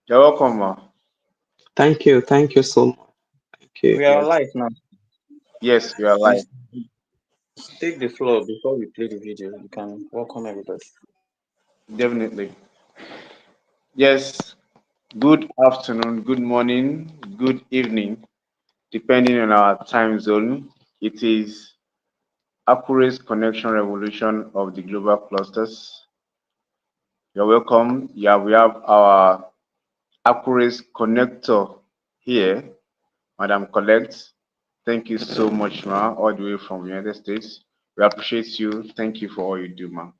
You're welcome, ma. Thank you. Thank you so much. Thank you. We are Yes, live now. yes, you are live. Please take the floor before we play the video. You can welcome everybody. Definitely. Yes. Good afternoon, good morning, good evening, depending on our time zone. It is Accurate Connection Revolution of the Global Clusters. You're welcome. Yeah, we have our Accurate Connector here, Madam Collect. Thank you so much, ma, all the way from the United States. We appreciate you. Thank you for all you do, ma.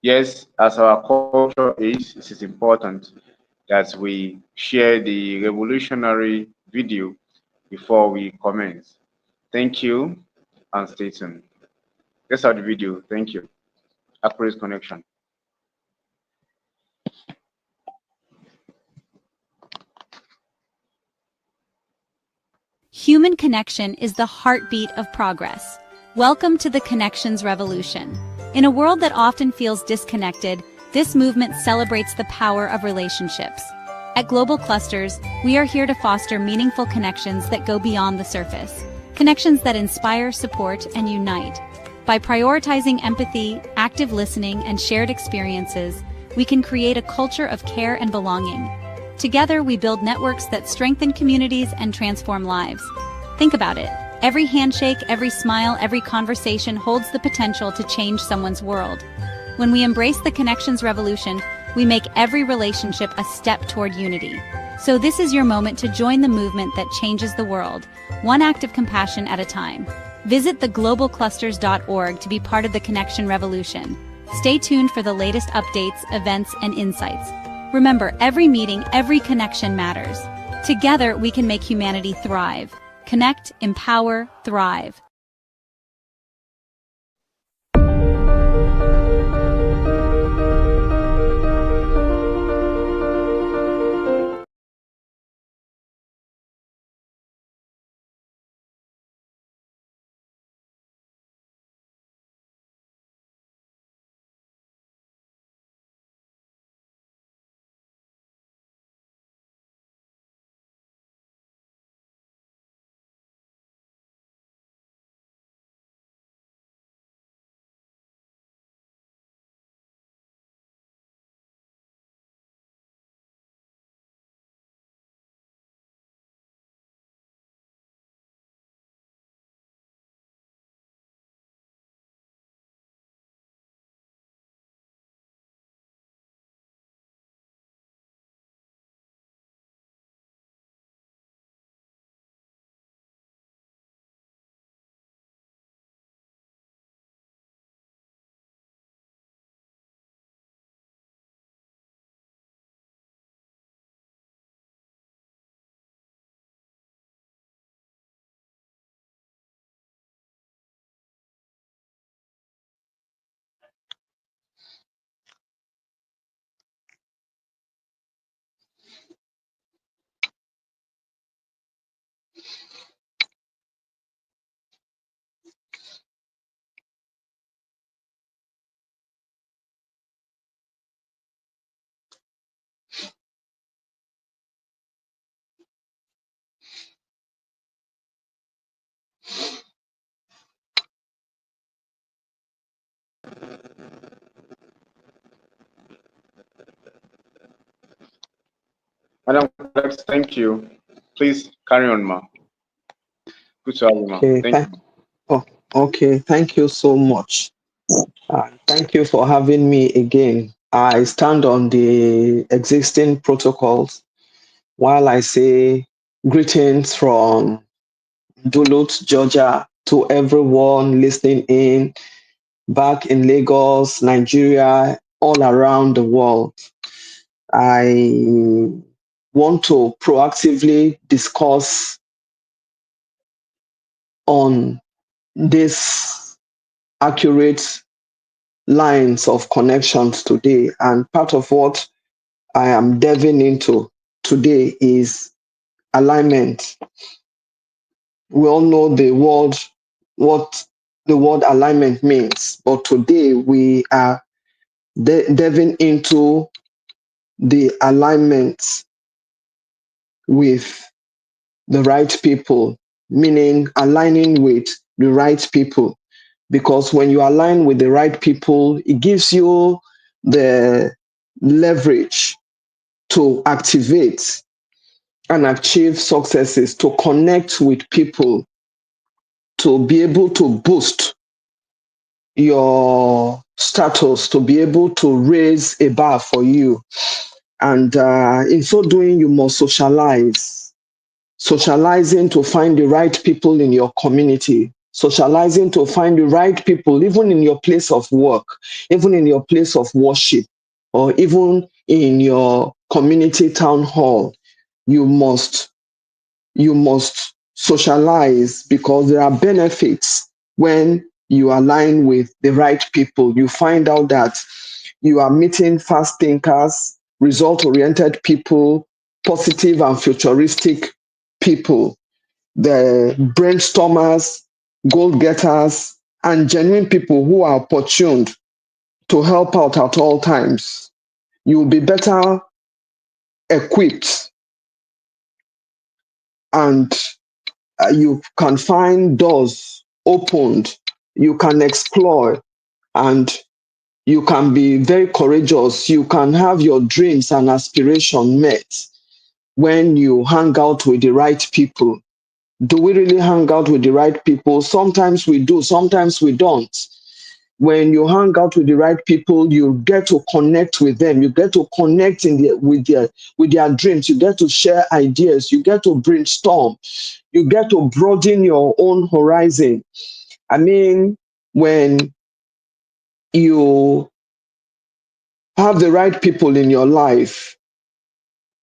Yes, as our culture is, it is important that we share the revolutionary video before we commence. Thank you and stay tuned. Let's have the video. Thank you. Accurate connection. Human connection is the heartbeat of progress. Welcome to the Connections Revolution. In a world that often feels disconnected, this movement celebrates the power of relationships. At Global Clusters, we are here to foster meaningful connections that go beyond the surface. Connections that inspire, support, and unite. By prioritizing empathy, active listening, and shared experiences, we can create a culture of care and belonging. Together, we build networks that strengthen communities and transform lives. Think about it. Every handshake, every smile, every conversation holds the potential to change someone's world. When we embrace the connections revolution, we make every relationship a step toward unity. So this is your moment to join the movement that changes the world, one act of compassion at a time. Visit theglobalclusters.org to be part of the connection revolution. Stay tuned for the latest updates, events, and insights. Remember, every meeting, every connection matters. Together, we can make humanity thrive. Connect, empower, thrive. Madam Collect, thank you. Please carry on, ma. Good to have you, ma. Okay. Thank you. Oh, okay. Thank you so much. Thank you for having me again. I stand on the existing protocols while I say greetings from Duluth, Georgia, to everyone listening in back in Lagos, Nigeria, all around the world. I want to proactively discuss on this accurate lines of connections today. And part of what I am delving into today is alignment. We all know what the word alignment means, but today we are delving into the alignment with the right people, meaning aligning with the right people. Because when you align with the right people, it gives you the leverage to activate and achieve successes, to connect with people, to be able to boost your status, to be able to raise a bar for you. And in so doing, you must socialize. Socializing to find the right people in your community, socializing to find the right people, even in your place of work, even in your place of worship, or even in your community town hall. You must you must socialize because there are benefits when you align with the right people. You find out that you are meeting fast thinkers, result oriented people, positive and futuristic people, the brainstormers, goal getters, and genuine people who are opportuned to help out at all times. You will be better equipped, and you can find doors opened, you can explore, and you can be very courageous. You can have your dreams and aspirations met when you hang out with the right people. Do we really hang out with the right people? Sometimes we do, sometimes we don't. When you hang out with the right people, you get to connect with them. You get to connect with their dreams. You get to share ideas. You get to brainstorm. You get to broaden your own horizon. I mean, when you have the right people in your life,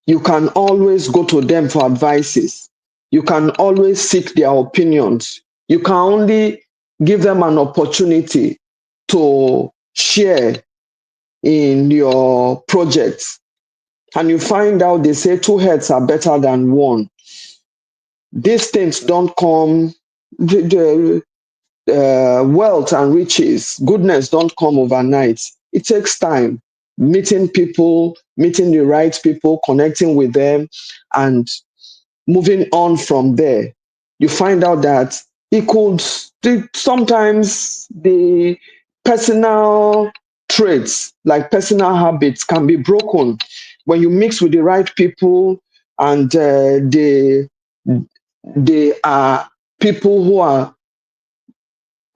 you can always go to them for advices. You can always seek their opinions. You can only give them an opportunity to share in your projects. And you find out they say two heads are better than one. These things don't come, wealth and riches, goodness don't come overnight. It takes time. Meeting people, meeting the right people, connecting with them, and moving on from there. You find out that sometimes the personal traits, like personal habits, can be broken when you mix with the right people, and they are people who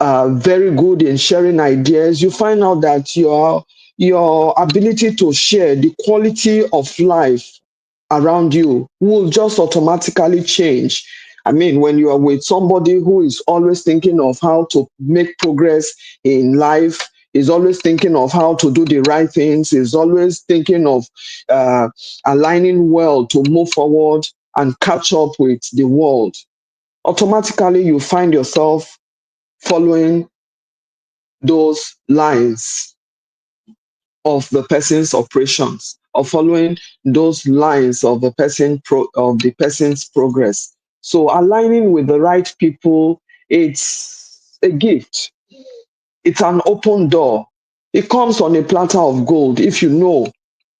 are very good in sharing ideas. You find out that your ability to share, the quality of life around you will just automatically change. I mean, when you are with somebody who is always thinking of how to make progress in life, is always thinking of how to do the right things, is always thinking of uh, aligning well to move forward and catch up with the world, automatically you find yourself following those lines of the person's operations, or following those lines of of the person's progress. So aligning with the right people, it's a gift. It's an open door. It comes on a platter of gold if you know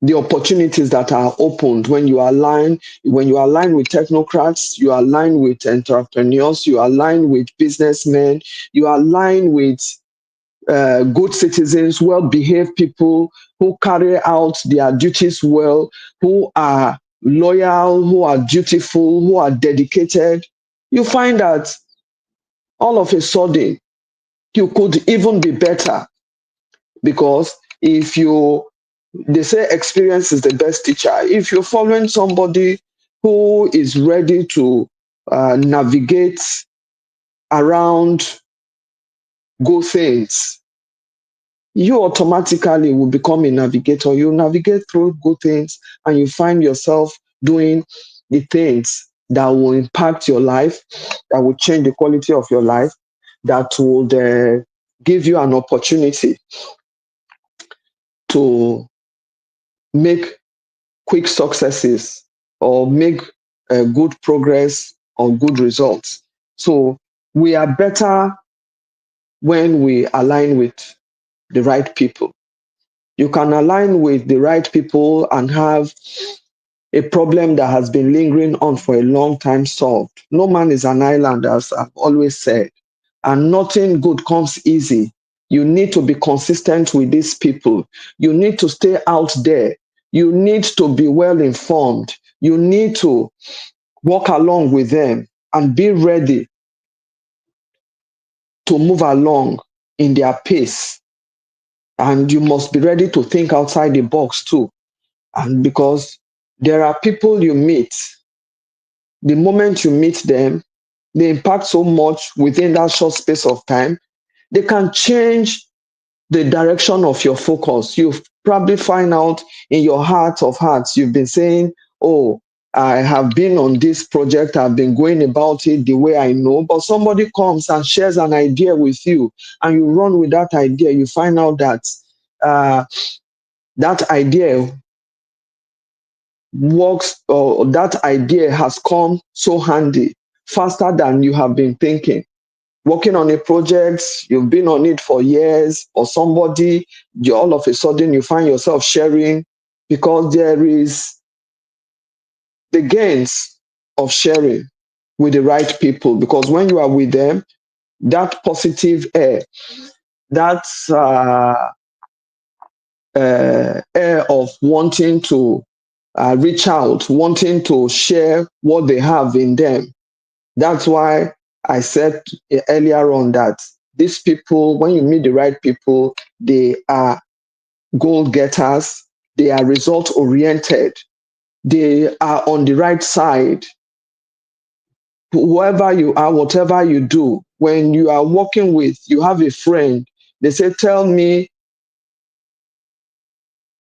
the opportunities that are opened when you align with technocrats, you align with entrepreneurs, you align with businessmen, you align with good citizens, well behaved people who carry out their duties well, who are loyal, who are dutiful, who are dedicated. You find that all of a sudden you could even be better, because if you they say experience is the best teacher. If you're following somebody who is ready to navigate around good things, you automatically will become a navigator. You navigate through good things, and you find yourself doing the things that will impact your life, that will change the quality of your life, that will give you an opportunity to make quick successes, or make good progress or good results. So we are better when we align with the right people. You can align with the right people and have a problem that has been lingering on for a long time solved. No man is an island, as I've always said, and nothing good comes easy. You need to be consistent with these people. You need to stay out there. You need to be well informed. You need to walk along with them and be ready to move along in their pace. And you must be ready to think outside the box too. And because there are people you meet, the moment you meet them, they impact so much within that short space of time. They can change the direction of your focus. You probably find out in your heart of hearts, you've been saying, oh, I have been on this project, I've been going about it the way I know, but somebody comes and shares an idea with you, and you run with that idea. You find out that uh, that idea works, or that idea has come so handy, faster than you have been thinking. Working on a project, you've been on it for years, or somebody, you all of a sudden you find yourself sharing, because there is the gains of sharing with the right people. Because when you are with them, that positive air, that air of wanting to reach out, wanting to share what they have in them. That's why I said earlier on that these people, when you meet the right people, they are goal getters, they are result oriented, they are on the right side. Whoever you are, whatever you do, when you are working with, you have a friend, they say, tell me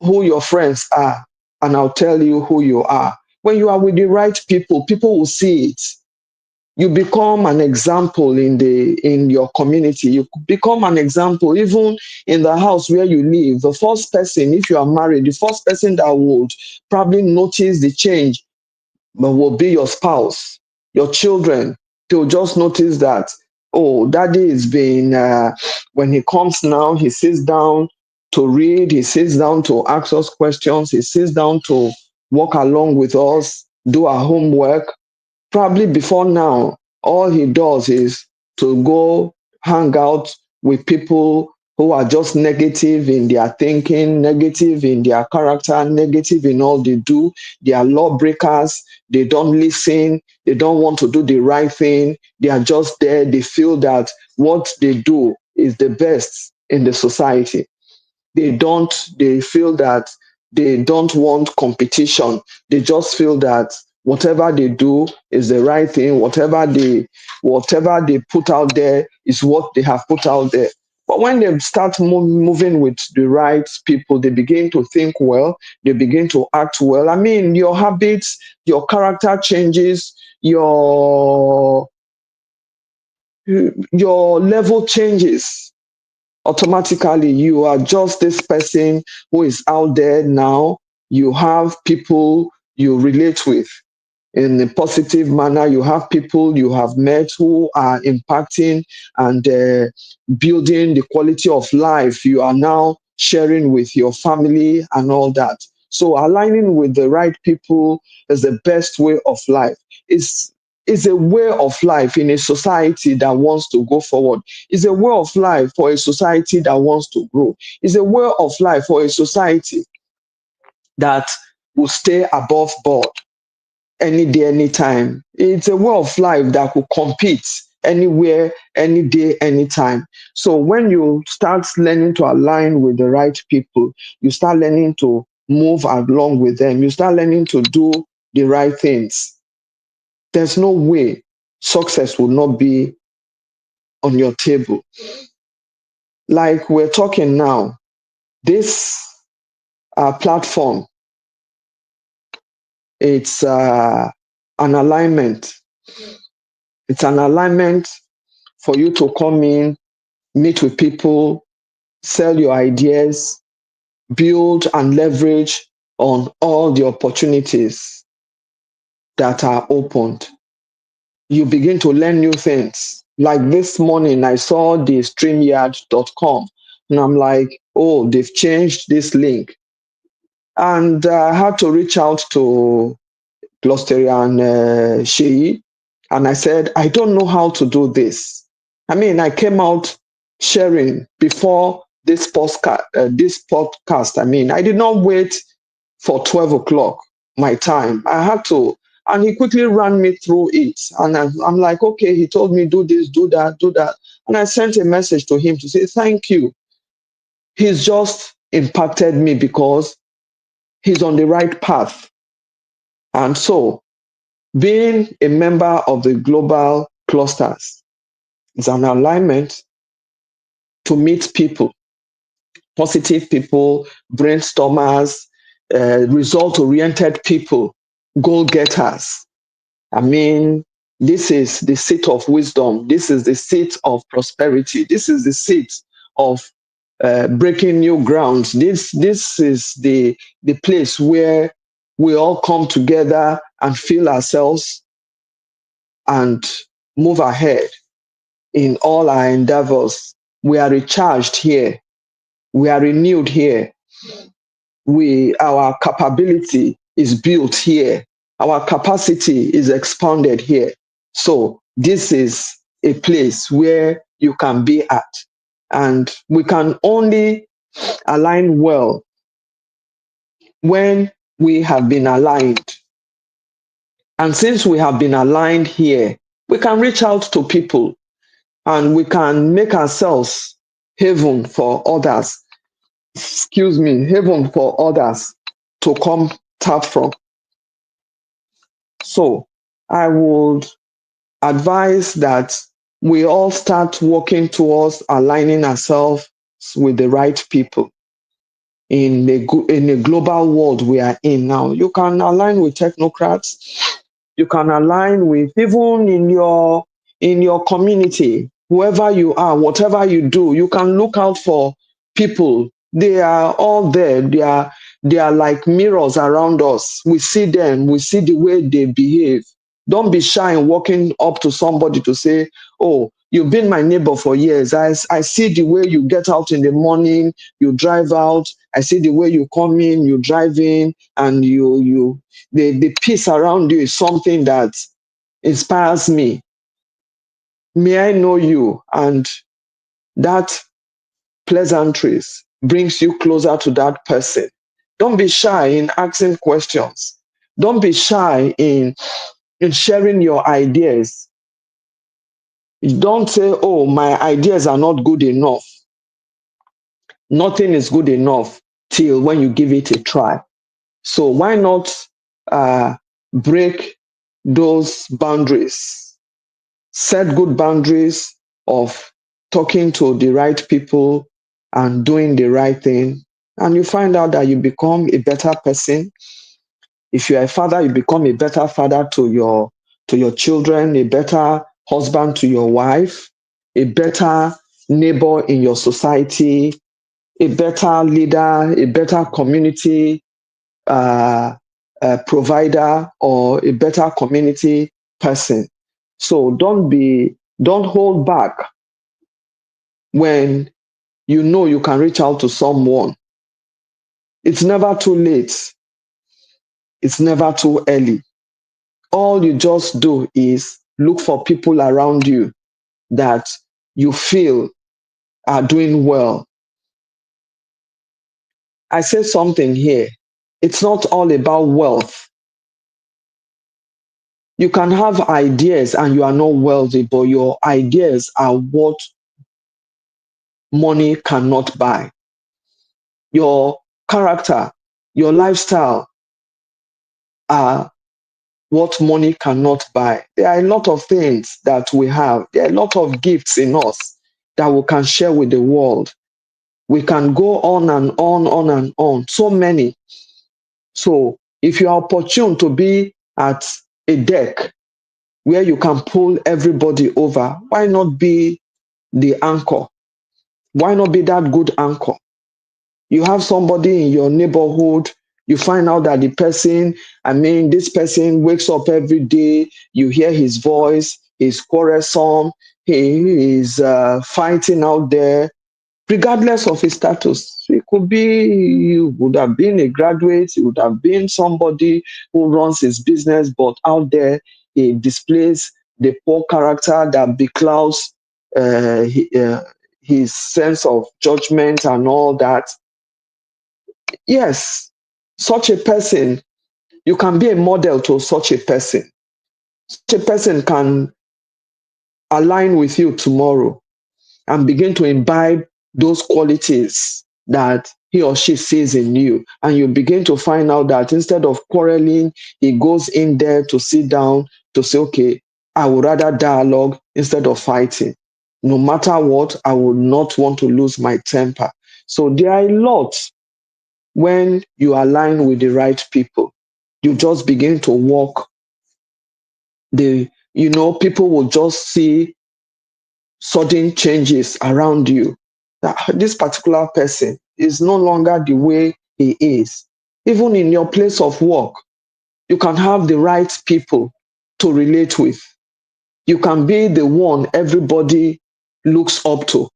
who your friends are, and I'll tell you who you are. When you are with the right people, people will see it. You become an example in your community. You become an example even in the house where you live. The first person, if you are married, the first person that would probably notice the change but will be your spouse, your children. They'll just notice that, oh, daddy is being, when he comes now, he sits down to read, he sits down to ask us questions, he sits down to walk along with us, do our homework. Probably before now, all he does is to go hang out with people who are just negative in their thinking, negative in their character, negative in all they do. They are lawbreakers. They don't listen. They don't want to do the right thing. They are just there. They feel that what they do is the best in the society. They feel that they don't want competition. They just feel that whatever they do is the right thing. Whatever they put out there is what they have put out there. But when they start moving with the right people, they begin to think well, they begin to act well. I mean, your habits, your character changes, your level changes automatically. You are just this person who is out there now. You have people you relate with in a positive manner. You have people you have met who are impacting and building the quality of life you are now sharing with your family and all that. So aligning with the right people is the best way of life. It's a way of life in a society that wants to go forward. It's a way of life for a society that wants to grow. It's a way of life for a society that will stay above board any day, anytime. It's a way of life that could compete anywhere, any day, anytime. So when you start learning to align with the right people, you start learning to move along with them, you start learning to do the right things. There's no way success will not be on your table. Like we're talking now, this platform, it's an alignment. It's an alignment for you to come in, meet with people, sell your ideas, build and leverage on all the opportunities that are opened. You begin to learn new things. Like this morning, I saw the StreamYard.com, and I'm like, oh, they've changed this link. And I had to reach out to Gloucesterian Sheyi, and I said, I don't know how to do this. I mean, I came out sharing before this podcast. I mean, I did not wait for 12 o'clock my time. I had to, and he quickly ran me through it. And I'm like, okay, he told me do this, do that, do that. And I sent a message to him to say, thank you. He's just impacted me because he's on the right path. And so being a member of the global clusters is an alignment to meet people, positive people, brainstormers, result oriented people, goal getters. I mean, this is the seat of wisdom. This is the seat of prosperity. This is the seat of breaking new grounds. This is the place where we all come together and feel ourselves and move ahead in all our endeavors. We are recharged here. We are renewed here. Our capability is built here. Our capacity is expanded here. So this is a place where you can be at. And we can only align well when we have been aligned. And since we have been aligned here, we can reach out to people and we can make ourselves haven for others. Excuse me, haven for others to come tap from. So I would advise that we all start working towards aligning ourselves with the right people in a global world we are in now. You can align with technocrats. You can align with even in your community, whoever you are, whatever you do. You can look out for people. They are all there. They are like mirrors around us. We see them. We see the way they behave. Don't be shy in walking up to somebody to say, "Oh, you've been my neighbor for years. I see the way you get out in the morning, you drive out. I see the way you come in, you drive in, and the peace around you is something that inspires me. May I know you?" And that pleasantries brings you closer to that person. Don't be shy in asking questions. Don't be shy in sharing your ideas. Don't say, "Oh, my ideas are not good enough." Nothing is good enough till when you give it a try. So why not break those boundaries? Set good boundaries of talking to the right people and doing the right thing. And you find out that you become a better person. If you're a father, you become a better father to your children, a better husband to your wife, a better neighbor in your society, a better leader, a better community uh, provider, or a better community person. So don't hold back when you know you can reach out to someone. It's never too late. It's never too early. All you just do is look for people around you that you feel are doing well. I say something here. It's not all about wealth. You can have ideas and you are not wealthy, but your ideas are what money cannot buy. Your character, your lifestyle are what money cannot buy. There are a lot of things that we have. There are a lot of gifts in us that we can share with the world. We can go on and on and on. So many. So if you are opportune to be at a deck where you can pull everybody over, why not be the anchor? Why not be that good anchor? You have somebody in your neighborhood, you find out that the person, I mean, this person wakes up every day, you hear his voice, he's quarrelsome, he is fighting out there. regardless of his status. It could be he would have been a graduate, he would have been somebody who runs his business, but out there he displays the poor character that beclouds his sense of judgment and all that. Yes, such a person, you can be a model to such a person. Such a person can align with you tomorrow and begin to imbibe those qualities that he or she sees in you. And you begin to find out that instead of quarreling, he goes in there to sit down to say, okay, I would rather dialogue instead of fighting. No matter what, I would not want to lose my temper. So there are a lot when you align with the right people. You just begin to walk people will just see sudden changes around you. That this particular person is no longer the way he is. Even in your place of work, you can have the right people to relate with. You can be the one everybody looks up to.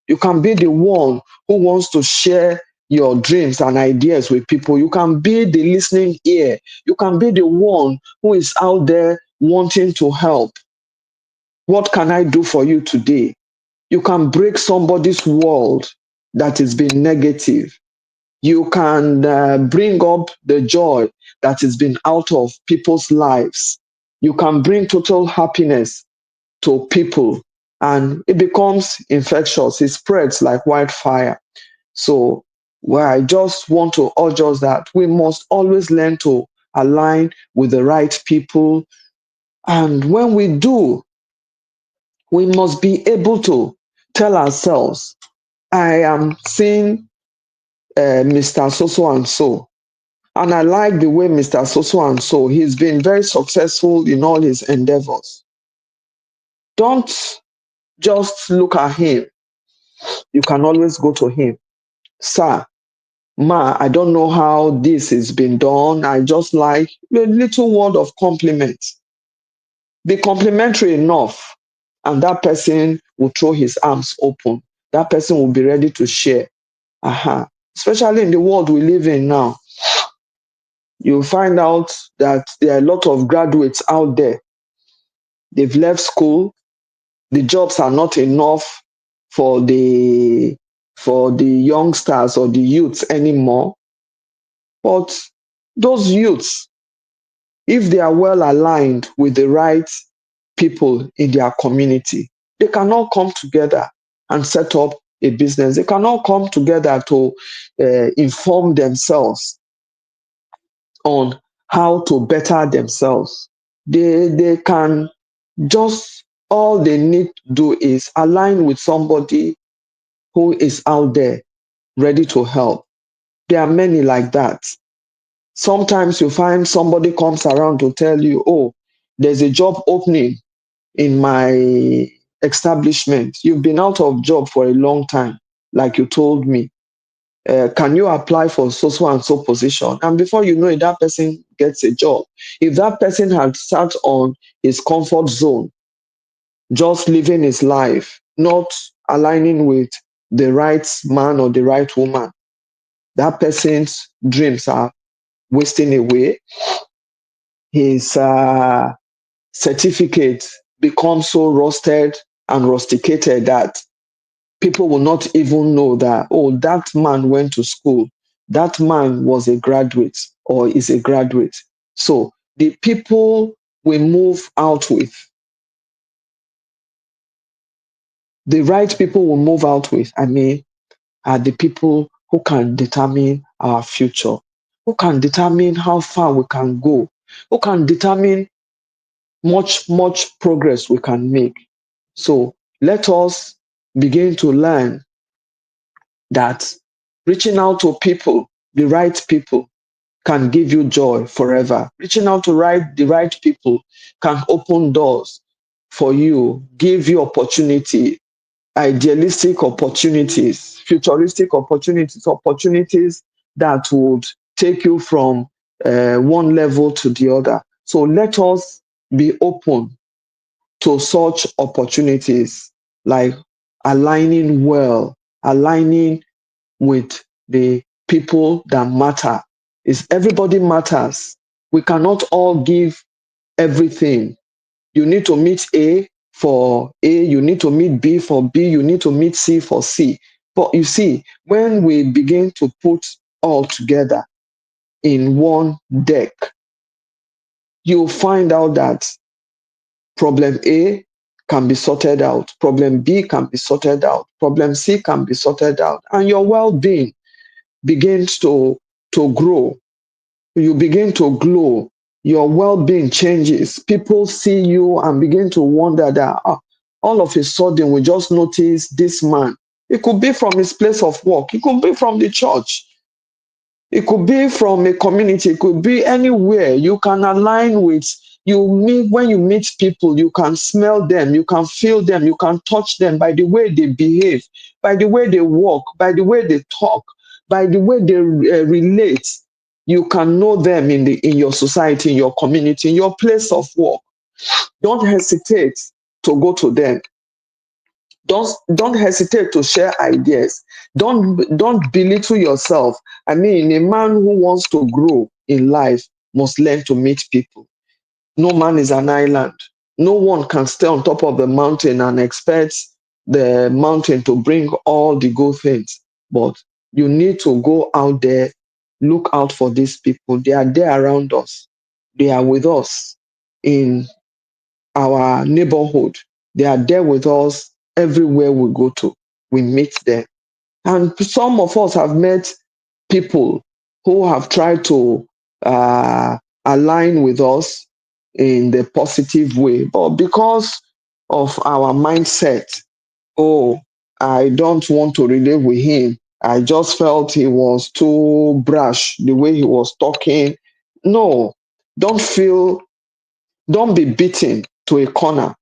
You can be the one who wants to share your dreams and ideas with people. You can be the listening ear. You can be the one who is out there wanting to help. What can I do for you today? You can break somebody's world that has been negative. You can bring up the joy that has been out of people's lives. You can bring total happiness to people, and it becomes infectious. It spreads like wildfire. So, where I just want to urge us that we must always learn to align with the right people. And when we do, we must be able to tell ourselves, I am seeing Mr. So and so. And I like the way Mr. So and so, he's been very successful in all his endeavors. Don't just look at him. You can always go to him. Sir, ma, I don't know how this has been done. I just like a little word of compliment. Be complimentary enough, and that person will throw his arms open. That person will be ready to share. Especially in the world we live in now, you'll find out that there are a lot of graduates out there. They've left school. The jobs are not enough for the youngsters or the youths anymore. But those youths, if they are well aligned with the right people in their community, they cannot come together and set up a business. They cannot come together to inform themselves on how to better themselves. They can just, all they need to do is align with somebody who is out there ready to help. There are many like that. Sometimes you find somebody comes around to tell you, oh, there's a job opening in my establishment. You've been out of job for a long time, like you told me. Can you apply for so and so position? And before you know it, that person gets a job. If that person had sat on his comfort zone, just living his life, not aligning with the right man or the right woman, that person's dreams are wasting away. His certificate becomes so rusted and rusticated that people will not even know that, oh, that man went to school, that man was a graduate or is a graduate. So the people we move out with, the right people we move out with, are the people who can determine our future, who can determine how far we can go, who can determine much progress we can make. So let us begin to learn that reaching out to people, the right people, can give you joy forever. Reaching out to the right people can open doors for you, give you opportunity, idealistic opportunities, futuristic opportunities, opportunities that would take you from one level to the other. So let us be open to such opportunities, like aligning well aligning with the people that matter. Is everybody matters. We cannot all give everything. You need to meet A for A, you need to meet B for B, you need to meet C for C. But you see, when we begin to put all together in one deck, you'll find out that problem A can be sorted out, problem B can be sorted out, problem C can be sorted out, and your well-being begins to grow. You begin to glow. Your well-being changes. People see you and begin to wonder that all of a sudden we just notice this man. It could be from his place of work. It could be from the church. It could be from a community. It could be anywhere. You can align with, you meet, when you meet people, you can smell them, you can feel them, you can touch them by the way they behave, by the way they walk, by the way they talk, by the way they relate. You can know them in your society, in your community, in your place of work. Don't hesitate to go to them. Don't hesitate to share ideas. Don't belittle yourself. I mean, a man who wants to grow in life must learn to meet people. No man is an island. No one can stay on top of the mountain and expect the mountain to bring all the good things. But you need to go out there, look out for these people. They are there around us. They are with us in our neighborhood. They are there with us everywhere we go to. We meet them. And some of us have met people who have tried to uh, align with us in the positive way. But because of our mindset, oh, I don't want to relate with him. I just felt he was too brash the way he was talking. No, don't feel, don't be beaten to a corner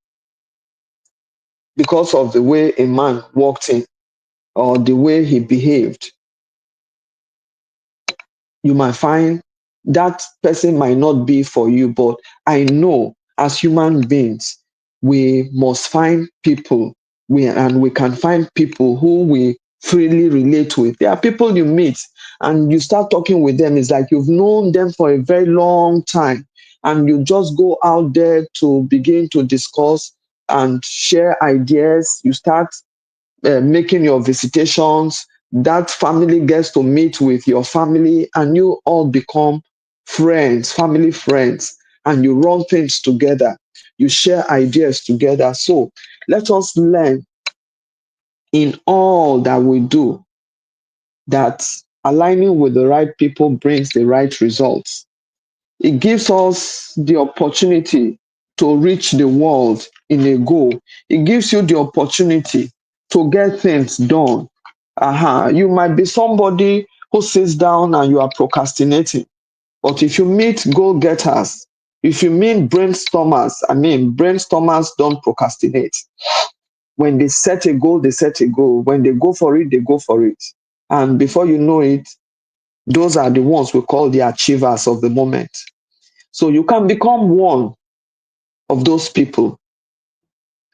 because of the way a man walked in or the way he behaved. You might find that person might not be for you, but I know as human beings, we must find people, and we can find people who we freely relate with. There are people you meet and you start talking with them, it's like you've known them for a very long time, and you just go out there to begin to discuss and share ideas. You start making your visitations. That family gets to meet with your family, and you all become friends, family friends, and you run things together. You share ideas together. So let us learn in all that we do that aligning with the right people brings the right results. It gives us the opportunity to reach the world in a goal. It gives you the opportunity to get things done. You might be somebody who sits down and you are procrastinating. But if you meet goal getters, if you meet brainstormers, I mean, brainstormers don't procrastinate. When they set a goal, they set a goal. When they go for it, they go for it. And before you know it, those are the ones we call the achievers of the moment. So you can become one of those people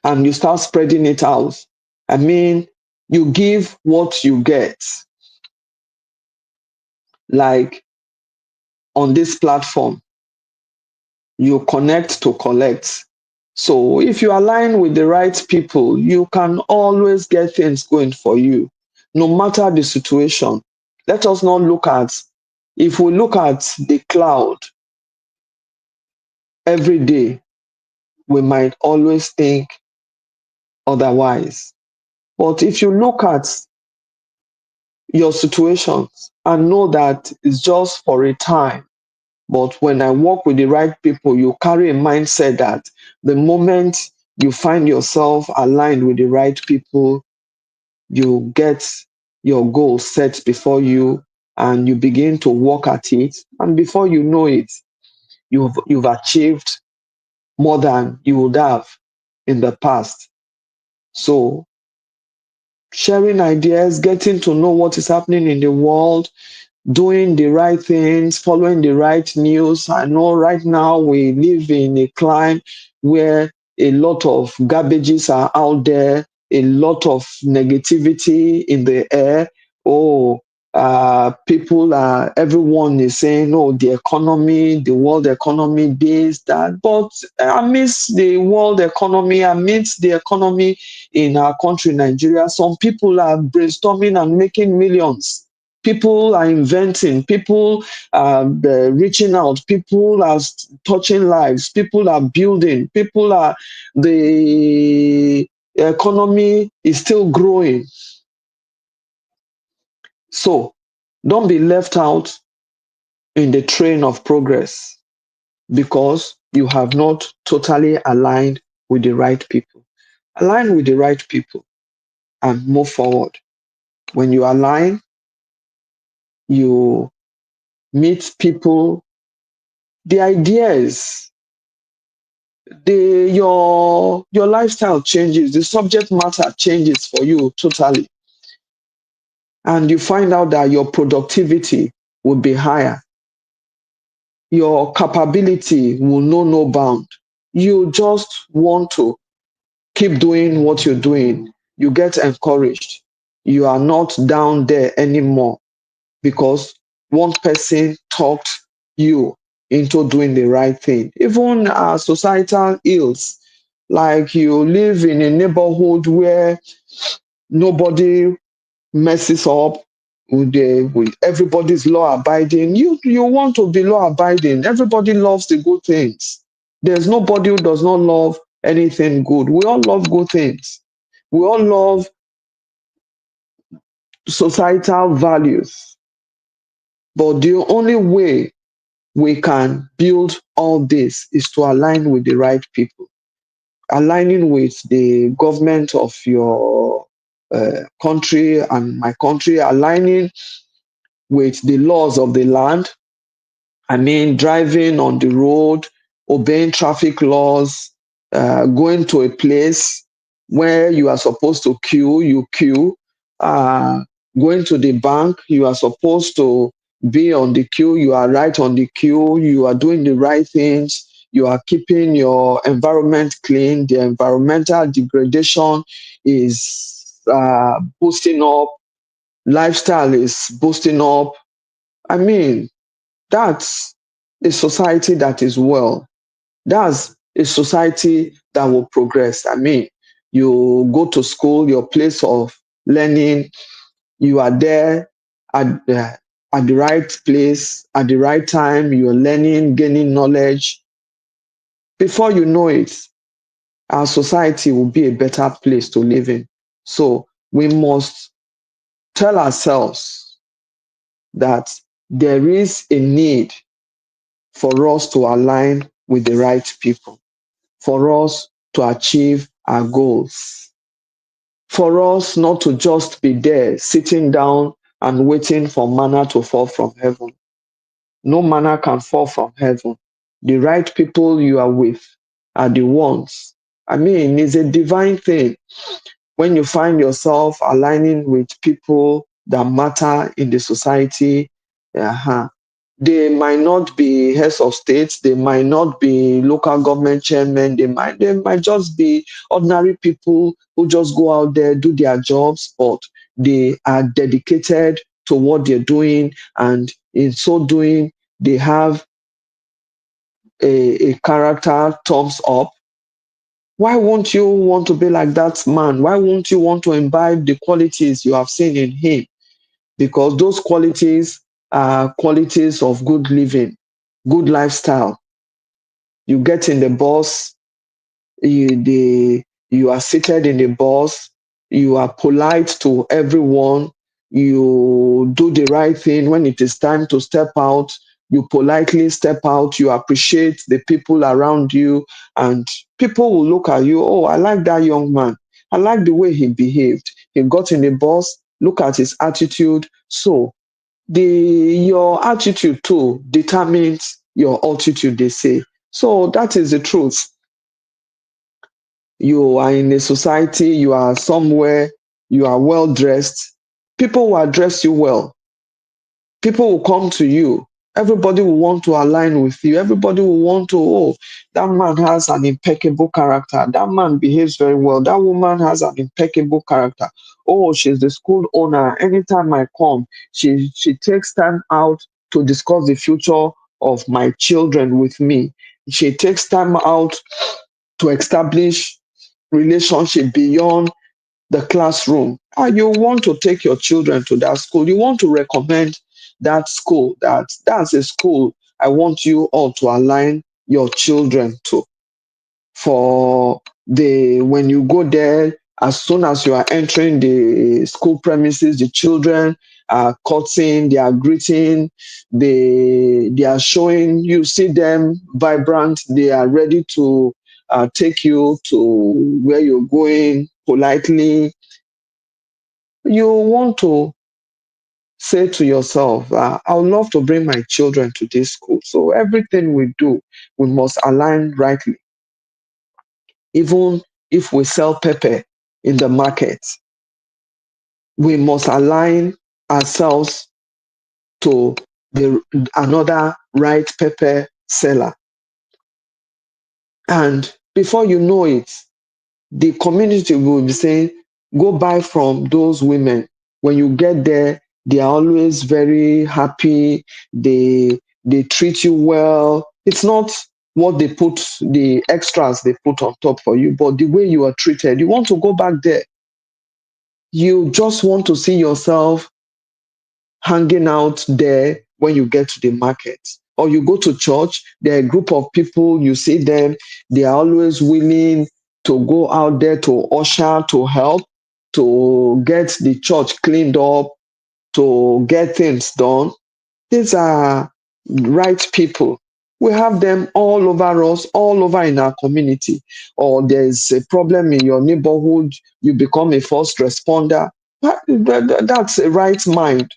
and you start spreading it out. I mean, you give what you get. Like on this platform, you connect to collect. So if you align with the right people, you can always get things going for you, no matter the situation. Let us not look at, if we look at the cloud every day, we might always think otherwise. But if you look at your situations and know that it's just for a time, but when I work with the right people, you carry a mindset that the moment you find yourself aligned with the right people, you get your goal set before you and you begin to work at it. And before you know it, you've achieved more than you would have in the past. So sharing ideas, getting to know what is happening in the world, doing the right things, following the right news. I know right now we live in a climate where a lot of garbages are out there, a lot of negativity in the air. Oh, people are, everyone is saying, oh, the economy, the world economy, this, that. But amidst the world economy, amidst the economy in our country, Nigeria, some people are brainstorming and making millions. People are inventing, people are reaching out, people are touching lives, people are building, the economy is still growing. So don't be left out in the train of progress because you have not totally aligned with the right people. Align with the right people and move forward. When you align, you meet people, the ideas, your lifestyle changes, the subject matter changes for you totally. And you find out that your productivity will be higher. Your capability will know no bound. You just want to keep doing what you're doing. You get encouraged. You are not down there anymore because one person talked you into doing the right thing. Even societal ills, like you live in a neighborhood where nobody messes up with everybody's law abiding. You want to be law abiding. Everybody loves the good things. There's nobody who does not love anything good. We all love good things. We all love societal values. But the only way we can build all this is to align with the right people, aligning with the government of your country and my country, aligning with the laws of the land. I mean, driving on the road, obeying traffic laws, going to a place where you are supposed to queue, you queue. Uh, Going to the bank, you are supposed to be on the queue, you are right on the queue, you are doing the right things, you are keeping your environment clean, the environmental degradation is boosting up, lifestyle is boosting up. I mean, that's a society that is well. That's a society that will progress. I mean, you go to school, your place of learning, you are there at the right place, at the right time, you're learning, gaining knowledge. Before you know it, our society will be a better place to live in. So we must tell ourselves that there is a need for us to align with the right people, for us to achieve our goals, for us not to just be there sitting down and waiting for manna to fall from heaven. No manna can fall from heaven. The right people you are with are the ones. I mean, it's a divine thing when you find yourself aligning with people that matter in the society. uh They might not be heads of states, they might not be local government chairmen, they might just be ordinary people who just go out there, do their jobs, but they are dedicated to what they're doing, and in so doing, they have a character thumbs up. Why won't you want to be like that man? Why won't you want to imbibe the qualities you have seen in him? Because those qualities are qualities of good living, good lifestyle. You get in the bus, you are seated in the bus, you are polite to everyone, you do the right thing when it is time to step out, you politely step out, you appreciate the people around you, and people will look at you, oh, I like that young man. I like the way he behaved. He got in the bus, look at his attitude. So your attitude too determines your altitude, they say. So that is the truth. You are in a society, you are somewhere, you are well dressed, people will address you well. People will come to you. Everybody will want to align with you. Everybody will want to, oh, that man has an impeccable character. That man behaves very well. That woman has an impeccable character. Oh, she's the school owner. Anytime I come, she takes time out to discuss the future of my children with me. She takes time out to establish relationship beyond the classroom. You want to take your children to that school. You want to recommend that school. That's a school I want you all to align your children to. For the when you go there, as soon as you are entering the school premises, the children are cutting, they are greeting, they are showing, you see them vibrant, they are ready to take you to where you're going politely. You want to say to yourself, I would love to bring my children to this school. So everything we do, we must align rightly. Even if we sell pepper in the market, we must align ourselves to the another right pepper seller. And before you know it, the community will be saying, go buy from those women. When you get there, they are always very happy. They treat you well. It's not what they put, the extras they put on top for you, but the way you are treated. You want to go back there. You just want to see yourself hanging out there when you get to the market. Or you go to church, there are a group of people, you see them, they are always willing to go out there to usher, to help, to get the church cleaned up, to get things done. These are right people. We have them all over us, all over in our community. Or there's a problem in your neighborhood, you become a first responder. That's a right mind,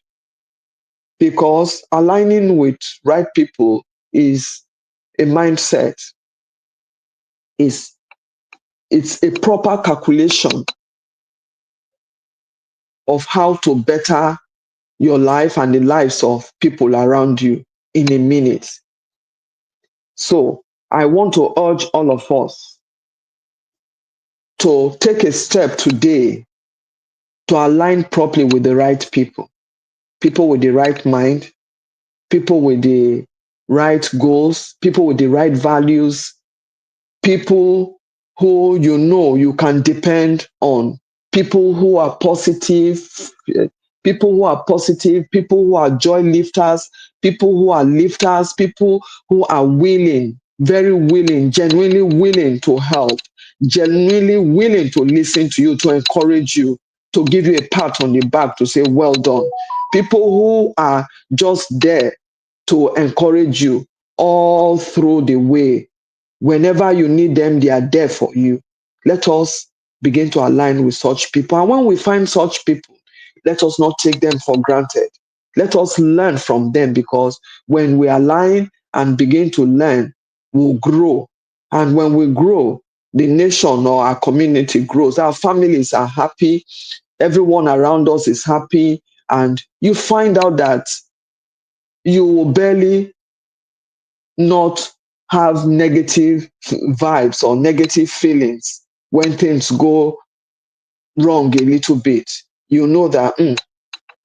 because aligning with right people is a mindset, is it's a proper calculation of how to better your life and the lives of people around you in a minute. So I want to urge all of us to take a step today to align properly with the right people, people with the right mind, people with the right goals, people with the right values, people who you know you can depend on, people who are positive, eh, people who are positive, people who are joy lifters, people who are lifters, people who are willing, very willing, genuinely willing to help, genuinely willing to listen to you, to encourage you, to give you a pat on the back to say, well done. People who are just there to encourage you all through the way. Whenever you need them, they are there for you. Let us begin to align with such people. And when we find such people, let us not take them for granted. Let us learn from them, because when we align and begin to learn, we'll grow. And when we grow, the nation or our community grows. Our families are happy. Everyone around us is happy. And you find out that you will barely not have negative vibes or negative feelings when things go wrong a little bit. You know that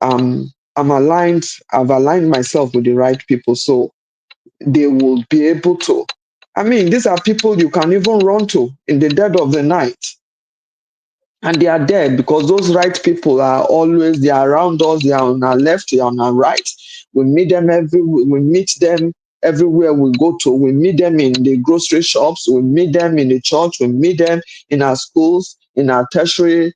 I'm aligned, I've aligned myself with the right people, so they will be able to. I mean, these are people you can even run to in the dead of the night, and they are dead because those right people are always, they are around us, they are on our left, they are on our right. We meet them everywhere we go to. We meet them in the grocery shops, we meet them in the church, we meet them in our schools, in our tertiary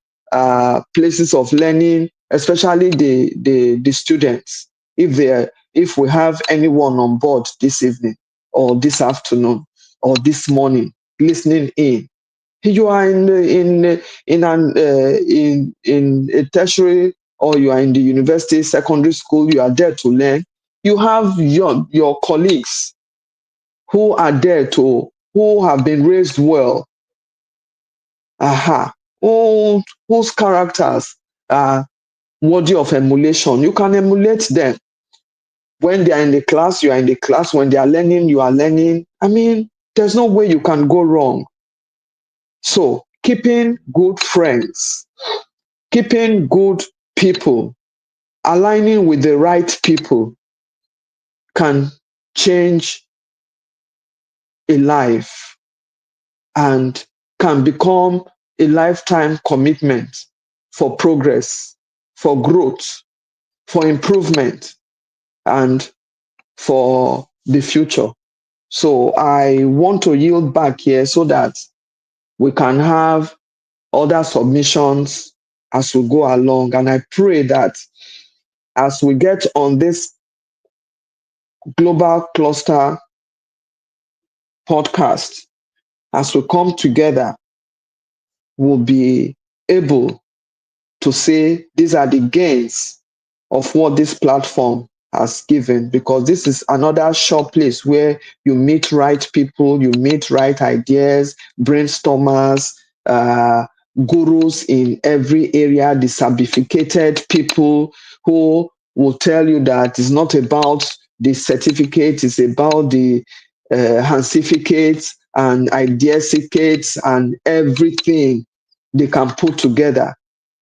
places of learning, especially the students. If we have anyone on board this evening or this afternoon or this morning listening in, you are in a tertiary, or you are in the university, secondary school, you are there to learn. You have your colleagues who are there to, who have been raised well, aha, whose characters are worthy of emulation. You can emulate them. When they are in the class, you are in the class. When they are learning, you are learning. I mean, there's no way you can go wrong. So, keeping good friends, keeping good people, aligning with the right people can change a life and can become a lifetime commitment for progress, for growth, for improvement, and for the future. So I want to yield back here so that we can have other submissions as we go along. And I pray that as we get on this global cluster podcast, as we come together, we'll be able to say these are the gains of what this platform has given, because this is another sure place where you meet right people, you meet right ideas, brainstormers, uh, gurus in every area, the certificated people who will tell you that it's not about the certificate, it's about the certificates and idea certificates and everything they can put together.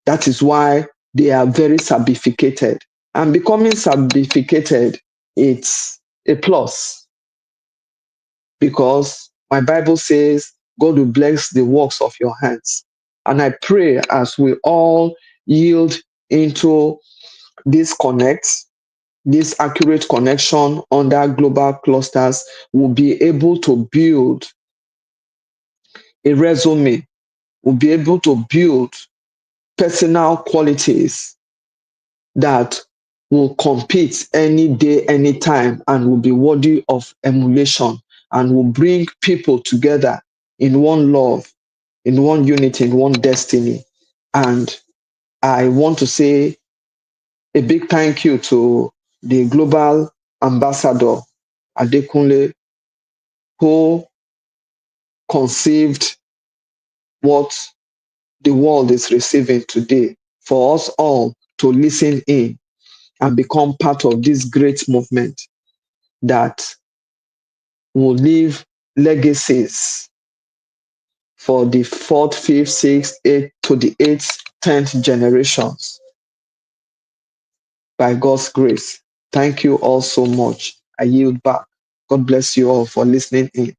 That is why they are very certificated. And becoming certificated, it's a plus, because my Bible says God will bless the works of your hands. And I pray as we all yield into this connect, this accurate connection under global clusters, will be able to build a resume, will be able to build personal qualities that will compete any day, anytime, and will be worthy of emulation and will bring people together in one love, in one unity, in one destiny. And I want to say a big thank you to the global ambassador, Adekunle, who conceived what the world is receiving today, for us all to listen in and become part of this great movement that will leave legacies for the fourth, fifth, sixth, eighth to the eighth, 10th generations by God's grace. Thank you all so much. I yield back. God bless you all for listening in.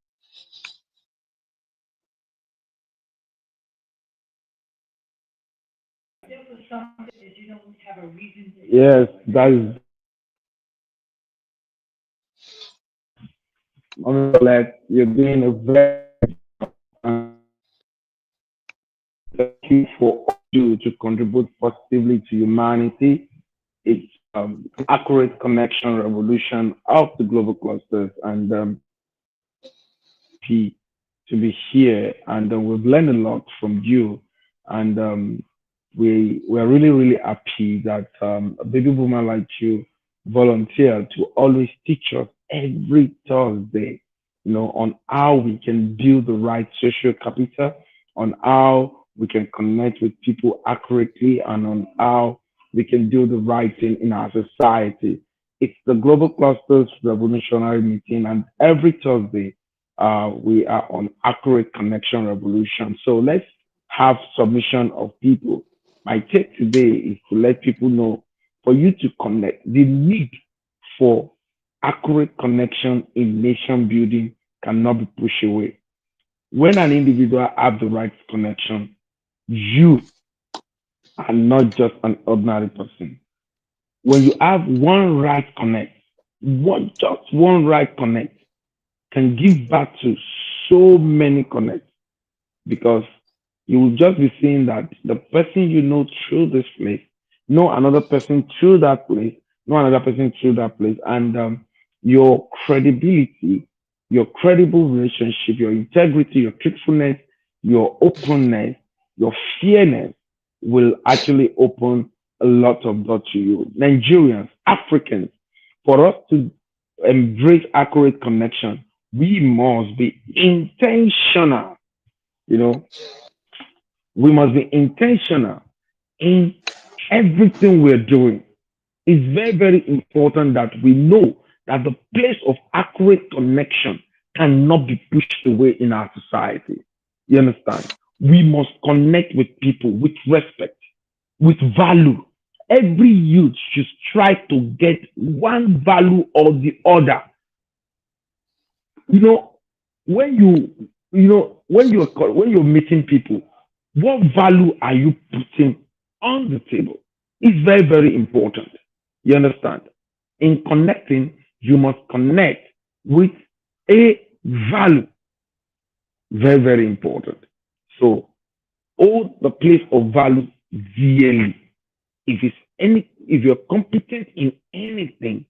Yes, that is like you're doing a very thank you for all you to contribute positively to humanity. It's accurate connection revolution of the global clusters, and happy to be here. And we've learned a lot from you, and we're really happy that a baby boomer like you volunteer to always teach us every Thursday, on how we can build the right social capital, on how we can connect with people accurately, and on how we can do the right thing in our society. It's the Global Clusters Revolutionary Meeting, and every Thursday we are on Accurate Connection Revolution. So let's have submission of people. My take today is to let people know, for you to connect, the need for accurate connection in nation building cannot be pushed away. When an individual have the right connection, you are not just an ordinary person. When you have one right connect, just one right connect can give back to so many connects, because you will just be seeing that the person you know through this place know another person through that place, know another person through that place, and your credibility, your credible relationship, your integrity, your truthfulness, your openness, your fairness will actually open a lot of doors to you. Nigerians, Africans, for us to embrace accurate connection, we must be intentional. You know, we must be intentional in everything we're doing. It's very, very important that we know that the place of accurate connection cannot be pushed away in our society. You understand? We must connect with people with respect, with value. Every youth should strive to get one value or the other. You know, when when you're meeting people, what value are you putting on the table? It's very, very important. You understand? In connecting, you must connect with a value. Very, very important. So hold the place of value dearly. If you're competent in anything,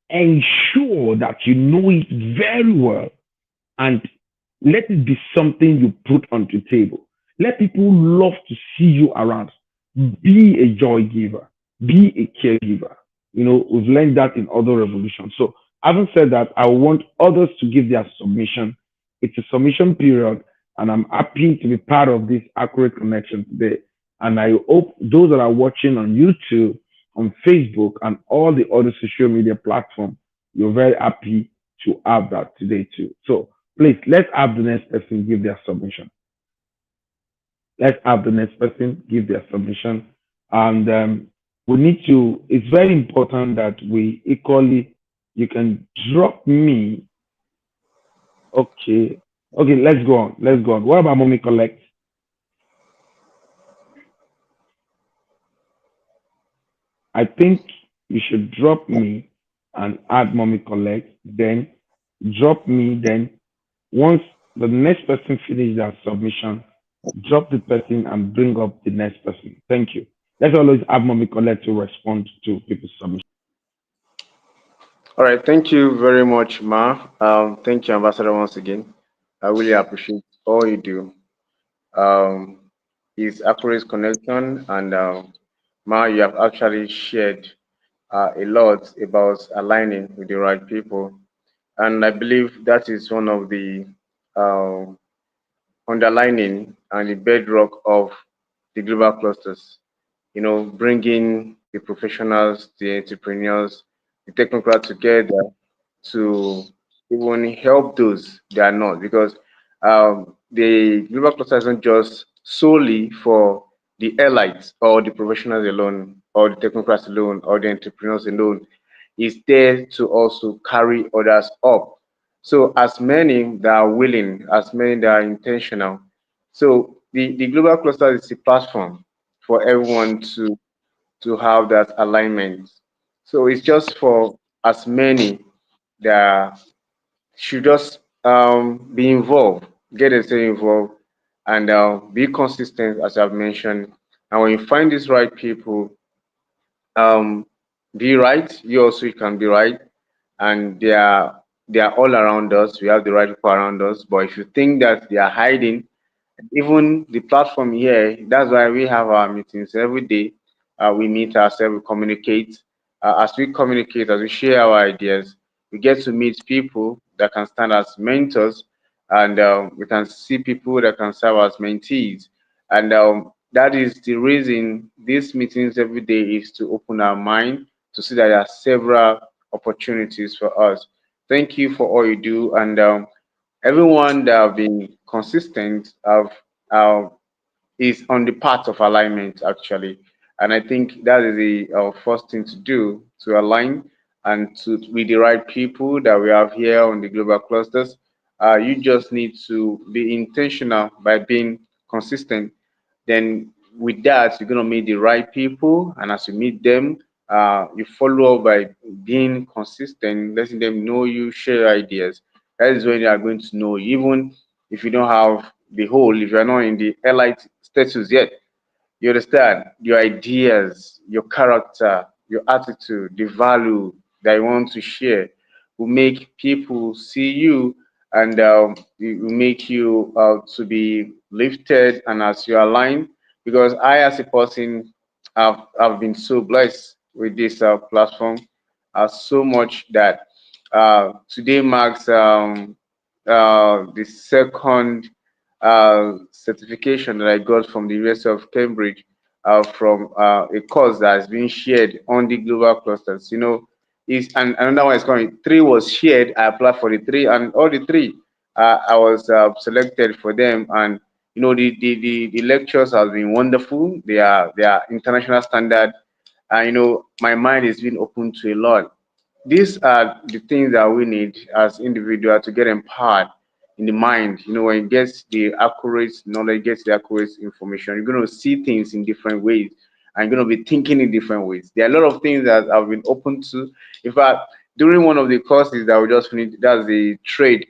ensure that you know it very well, and let it be something you put on the table. Let people love to see you around. Be a joy giver. Be a caregiver. We've learned that in other revolutions. So, having said that, I want others to give their submission. It's a submission period, and I'm happy to be part of this accurate connection today. And I hope those that are watching on YouTube, on Facebook, and all the other social media platforms, you're very happy to have that today too. So, please, let's have the next person give their submission. Let's have the next person give their submission. And we need to, it's very important that we equally, you can drop me. Okay. Okay, let's go on. Let's go on. What about Mommy Collect? I think you should drop me and add Mommy Collect, then drop me, then once the next person finishes their submission, drop the person and bring up the next person. Thank you. Let's always have Mommy Collect to respond to people's submission. All right, thank you very much, Ma. Thank you, Ambassador, once again. I really appreciate all you do. Um, it's accurate connection, and Ma, you have actually shared a lot about aligning with the right people, and I believe that is one of the uh, underlining and the bedrock of the global clusters. Bringing the professionals, the entrepreneurs, the technocrats together to even help those that are not, because the global cluster isn't just solely for the elites or the professionals alone or the technocrats alone or the entrepreneurs alone. It's there to also carry others up. So as many that are willing, as many that are intentional. So the global cluster is a platform for everyone to have that alignment. So it's just for as many that should just be involved, get themselves involved, and be consistent, as I've mentioned. And when you find these right people, um, be right. You also can be right, and they are all around us. We have the right people around us. But if you think that they are hiding, even the platform here, that's why we have our meetings every day. We meet ourselves, we communicate. As we communicate, as we share our ideas, we get to meet people that can stand as mentors, and we can see people that can serve as mentees. And that is the reason these meetings every day is to open our mind to see that there are several opportunities for us. Thank you for all you do, and everyone that have been consistent have uh, is on the path of alignment actually, and I think that is the first thing to do, to align and to with the right people that we have here on the global clusters. You just need to be intentional by being consistent. Then with that, you're gonna meet the right people, and as you meet them, you follow up by being consistent, letting them know you, share ideas. That is when they are going to know you, even if you don't have the whole, if you're not in the elite status yet. You understand? Your ideas, your character, your attitude, the value that you want to share will make people see you, and it will make you to be lifted and as you align. Because I, as a person, have been so blessed with this platform so much that today marks the second certification that I got from the University of Cambridge. from a course that has been shared on the global clusters. Is and another one is coming. Three was shared. I applied for the three, and all the three, I was selected for them. And the lectures have been wonderful. They are international standard, and my mind is being open to a lot. These are the things that we need as individuals to get empowered in the mind. When you get the accurate knowledge, get the accurate information, you're going to see things in different ways and you're going to be thinking in different ways. There are a lot of things that I've been open to. In fact, during one of the courses that we just finished, that's the trade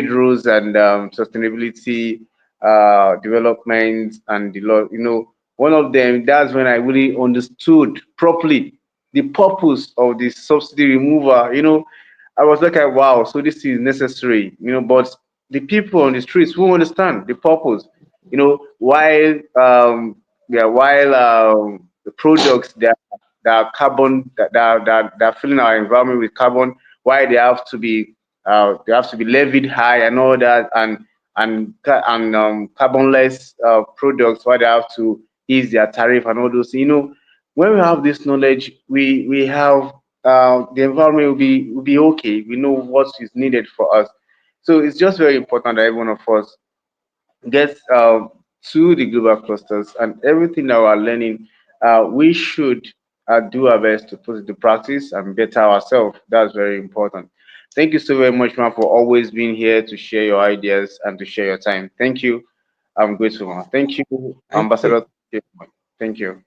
rules and sustainability development and the law. One of them, that's when I really understood properly the purpose of the subsidy removal. I was like, wow, so this is necessary. But the people on the streets who understand the purpose. While the products that are carbon that are filling our environment with carbon, why they have to be levied high and all that, and carbonless products, why they have to ease their tariff and all those. When we have this knowledge, we have the environment will be okay. We know what is needed for us. So it's just very important that every one of us gets to the global clusters, and everything that we're learning, we should do our best to put it to practice and better ourselves. That's very important. Thank you so very much, man, for always being here to share your ideas and to share your time. Thank you. I'm grateful, man. Thank you, Thank you. Ambassador. Thank you.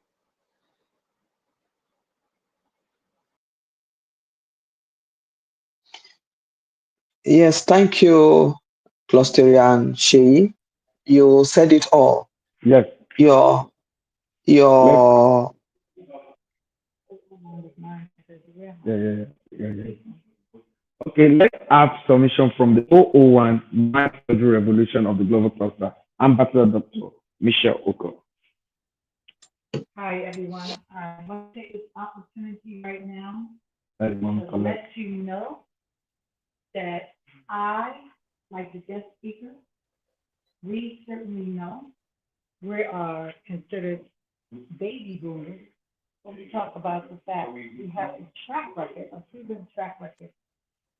Yes, thank you, Clusterian Sheyi. You said it all. Yes. Your Let's. your Yeah, yeah, yeah, yeah, yeah. Okay, let's have submission from the 001 Mind Surgery Revolution of the Global Cluster, Ambassador Dr. Michelle Oko. Hi, everyone. I want to take this opportunity right now Everyone to collect. let you know that I, like the guest speaker, we certainly know we are considered baby boomers when we talk about the fact we have a track record, a proven track record,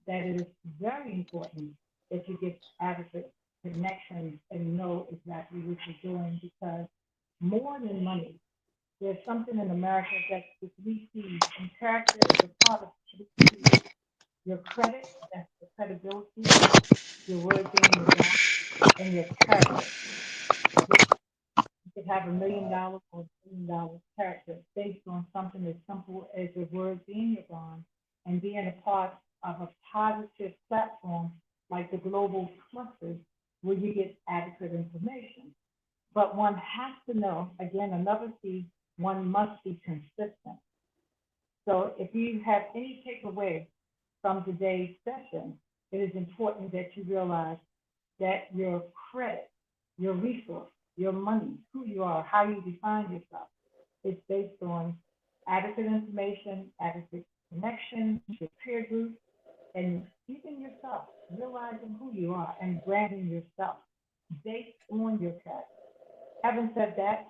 that it is very important that you get adequate connections and know exactly what you're doing, because more than money, there's something in America that is we see, and character is a part of it. Your credit, that's the credibility, your word being your bond, and your character. You could have $1 million or $1 billion character based on something as simple as your word being your bond and being a part of a positive platform like the global clusters where you get adequate information. But one has to know, again, another key, one must be consistent. So if you have any takeaway from today's session, it is important that you realize that your credit, your resource, your money, who you are, how you define yourself, is based on adequate information, adequate connections, your peer group, and even yourself, realizing who you are and branding yourself based on your character. Having said that,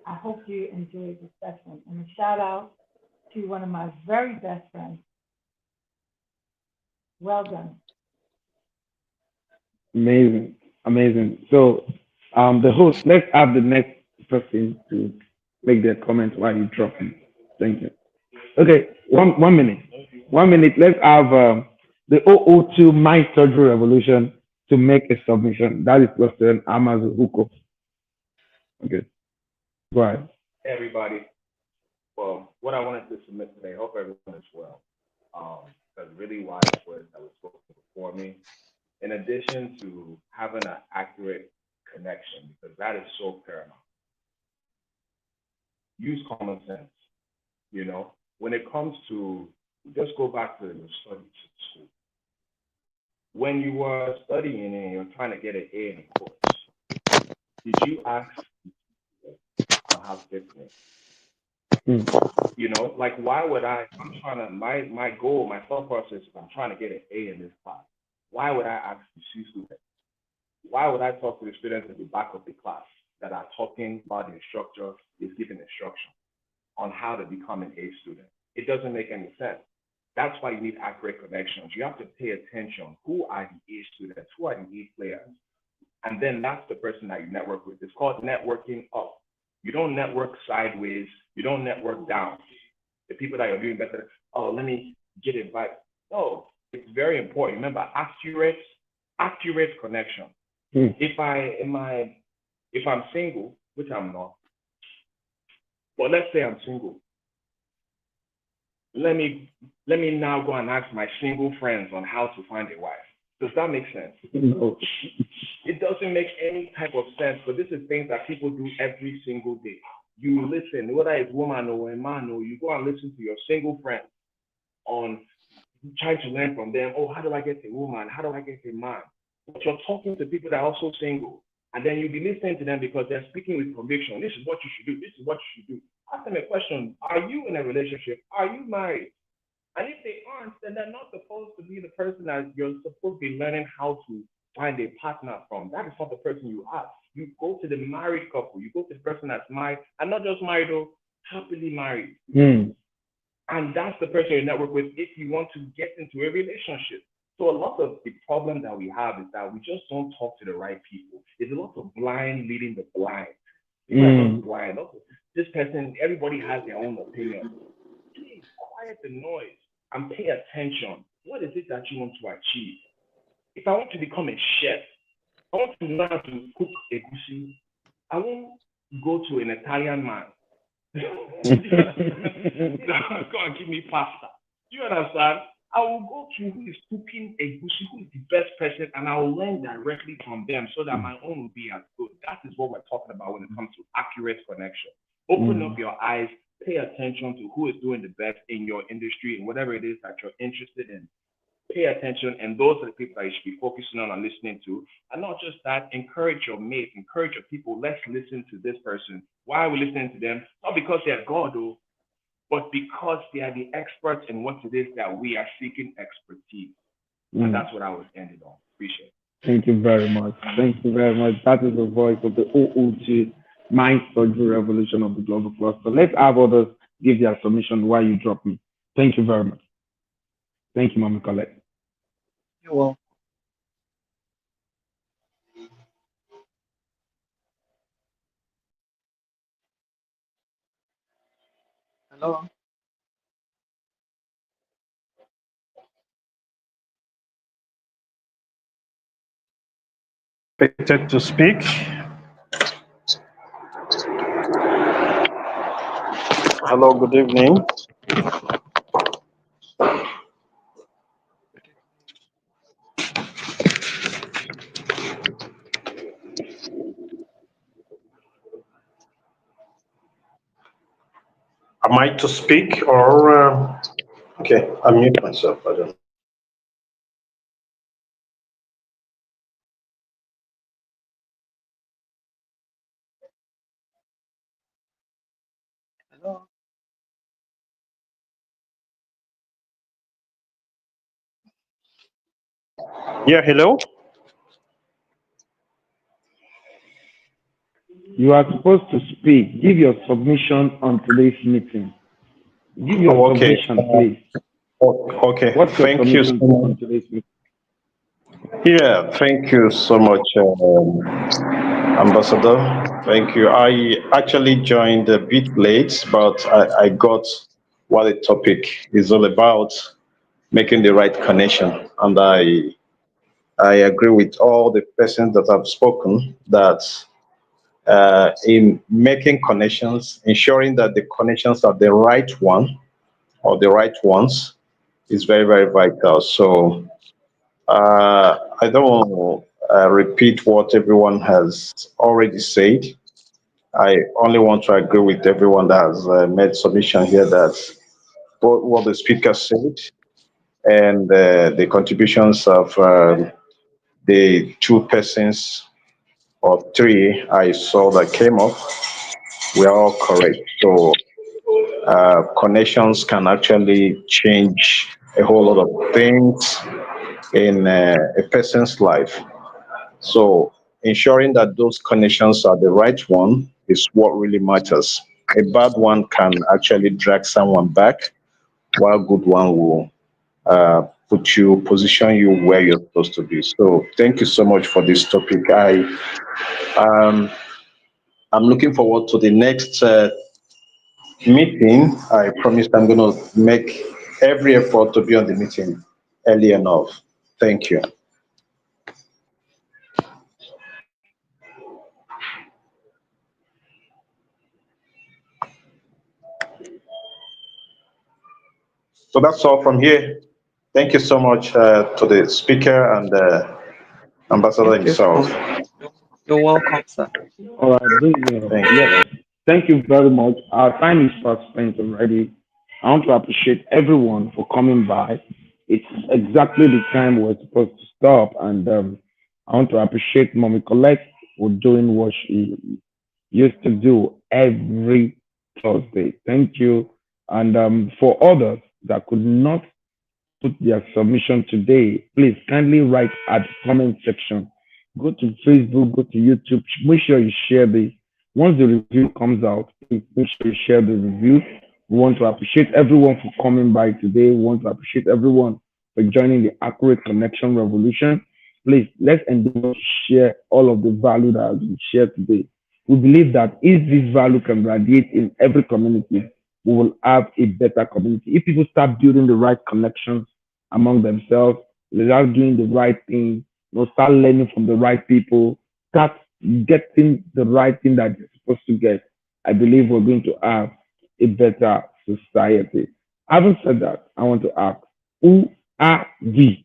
I hope you enjoyed this session. And a shout out to one of my very best friends. Well done. Amazing, amazing. So, the host, let's have the next person to make their comment while you drop in. Thank you. Okay, one minute. 1 minute. Let's have the 002 Mind Surgery Revolution to make a submission. That is question Amazon Huko. Okay, go ahead. Hey, everybody. Well, what I wanted to submit today, hope everyone is well. Because really wise words that were spoken before me, in addition to having an accurate connection, because that is so paramount. Use common sense. When it comes to, just go back to your studies in school. When you were studying and you're trying to get an A in a course, did you ask on how to get an A? Like, why would I'm trying to, my goal, my thought process is I'm trying to get an A in this class. Why would I ask the C student? Why would I talk to the students at the back of the class that are talking about the instructor is giving instruction on how to become an A student. It doesn't make any sense. That's why you need accurate connections. You have to pay attention. Who are the A students? Who are the A players? And then that's the person that you network with. It's called networking up. You don't network sideways. You don't network down. The people that you're doing better, oh, let me get invited. No, it's very important. Remember, accurate connection. Mm. If I'm single, which I'm not, but let's say I'm single, let me now go and ask my single friends on how to find a wife. Does that make sense? No. It doesn't make any type of sense, but this is things that people do every single day. You listen, whether it's woman or a man, or you go and listen to your single friends on trying to learn from them. Oh, how do I get a woman? How do I get a man? But you're talking to people that are also single, and then you'll be listening to them because they're speaking with conviction. This is what you should do. This is what you should do. Ask them a question. Are you in a relationship? Are you married? And if they aren't, then they're not supposed to be the person that you're supposed to be learning how to find a partner from. That is not the person you are. You go to the married couple. You go to the person that's married, and not just married, though, happily married. Mm. And that's the person you network with if you want to get into a relationship. So a lot of the problem that we have is that we just don't talk to the right people. There's a lot of blind leading the blind. People are just blind. Also, this person, everybody has their own opinion. Please quiet the noise and pay attention. What is it that you want to achieve? If I want to become a chef, I want to learn how to cook a goosey. I won't go to an Italian man. Do you understand? Go and give me pasta. Do you understand? I will go to who is cooking a goosey, who is the best person, and I will learn directly from them so that my own will be as good. That is what we're talking about when it comes to accurate connection. Open up your eyes, pay attention to who is doing the best in your industry and whatever it is that you're interested in. Pay attention, and those are the people that you should be focusing on and listening to. And not just that, encourage your mates, encourage your people. Let's listen to this person. Why are we listening to them? Not because they're God, though, but because they are the experts in what it is that we are seeking expertise. And that's what I was ending on. Appreciate it. Thank you very much. Thank you very much. That is the voice of the OOG Mind Surgery Revolution of the Global Cluster. Let's have others give their submission while you drop me. Thank you very much. Thank you, Mama Colette. You're welcome. Hello. Expected to speak. Hello, good evening. Am I to speak or okay? I mute myself. I don't. Hello. Yeah, hello. You are supposed to speak. Give your submission on today's meeting. Give your Oh, okay. submission, please. Okay. What's your Thank you so submission on much. today's meeting? Yeah, thank you so much, Ambassador. Thank you. I actually joined a bit late, but I got what the topic is all about, making the right connection, and I agree with all the persons that have spoken that in making connections, ensuring that the connections are the right one or the right ones is very, very vital. So I don't want to repeat what everyone has already said. I only want to agree with everyone that has made submission here that both what the speaker said and the contributions of the two persons or three I saw that came up, we are all correct. So connections can actually change a whole lot of things in a person's life. So ensuring that those connections are the right one is what really matters. A bad one can actually drag someone back, while good one will position you where you're supposed to be. So thank you so much for this topic. Um, I'm looking forward to the next meeting. I promise I'm going to make every effort to be on the meeting early enough. Thank you. So that's all from here. Thank you so much to the speaker and the ambassador Thank you so himself. much. You're welcome, sir. All right, brilliant. Thank Yes, you. thank you very much. Our time is fast spent already. I want to appreciate everyone for coming by. It's exactly the time we're supposed to stop, and I want to appreciate Mommy Colette for doing what she used to do every Thursday. Thank you, and for others that could not put their submission today, please kindly write at the comment section. Go to Facebook, go to YouTube. Make sure you share this. Once the review comes out, please make sure you share the review. We want to appreciate everyone for coming by today. We want to appreciate everyone for joining the Accurate Connection Revolution. Please, let's endeavor to share all of the value that has been shared today. We believe that if this value can radiate in every community, we will have a better community. If people start building the right connections among themselves, they start doing the right thing, start learning from the right people, start getting the right thing that you're supposed to get, I believe we're going to have a better society. Having said that, I want to ask, who are we?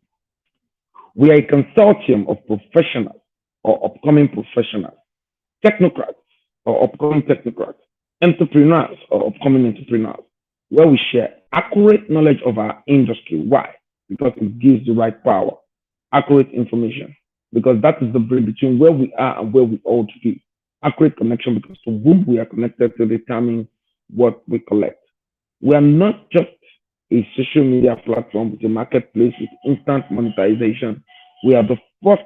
We are a consortium of professionals or upcoming professionals, technocrats or upcoming technocrats, entrepreneurs or upcoming entrepreneurs, where we share accurate knowledge of our industry. Why? Because it gives the right power, accurate information, because that is the bridge between where we are and where we ought to be. Accurate connection, because to whom we are connected to determine what we collect. We are not just a social media platform with a marketplace with instant monetization. We are the first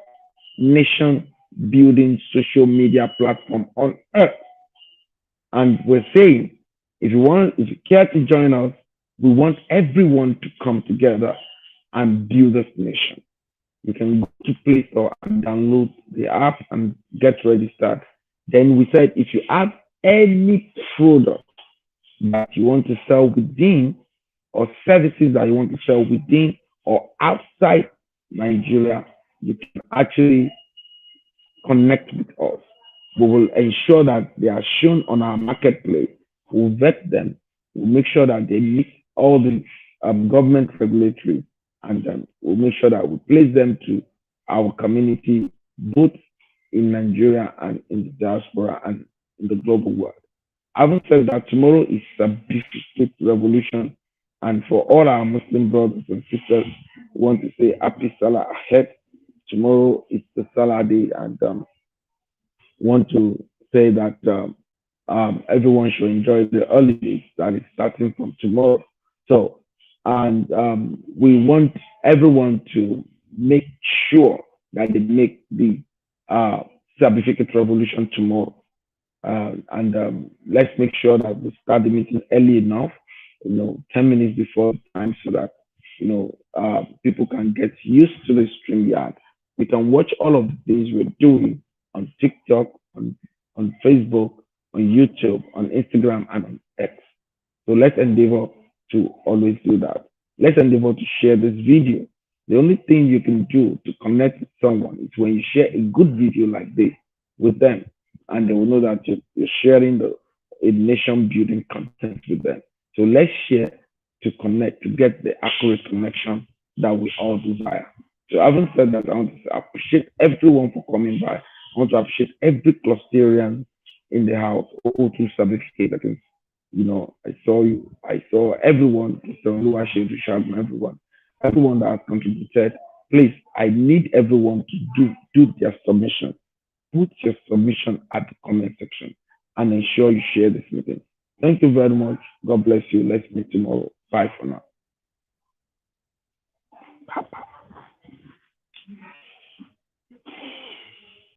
nation building social media platform on earth. And we're saying, if you care to join us, we want everyone to come together and build this nation. You can go to Play Store and download the app and get registered. Then we said, if you have any product that you want to sell within, or services that you want to sell within or outside Nigeria, you can actually connect with us. We will ensure that they are shown on our marketplace. We'll vet them. We'll make sure that they meet all the government regulatory, and we'll make sure that we place them to our community, both in Nigeria and in the diaspora and in the global world. Having said that, tomorrow is a big revolution, and for all our Muslim brothers and sisters, we want to say happy Salah ahead. Tomorrow is the Salah day, and want to say that everyone should enjoy the holidays that is starting from tomorrow. So, and we want everyone to make sure that they make the certificate revolution tomorrow. And let's make sure that we start the meeting early enough, 10 minutes before time, so that, people can get used to the stream yard. We can watch all of the things we're doing on TikTok, on Facebook, on YouTube, on Instagram, and on X. So let's endeavor to always do that. Let's endeavor to share this video. The only thing you can do to connect with someone is when you share a good video like this with them, and they will know that you're sharing a nation building content with them. So let's share to connect, to get the accurate connection that we all desire. So having said that, I want to appreciate everyone for coming by. I want to appreciate every clusterian in the house, all through certificate. I saw you, I saw everyone, Mr. Richard, and everyone that has contributed. Please, I need everyone to do their submission. Put your submission at the comment section and ensure you share this meeting. Thank you very much. God bless you. Let's meet tomorrow. Bye for now. Bye-bye.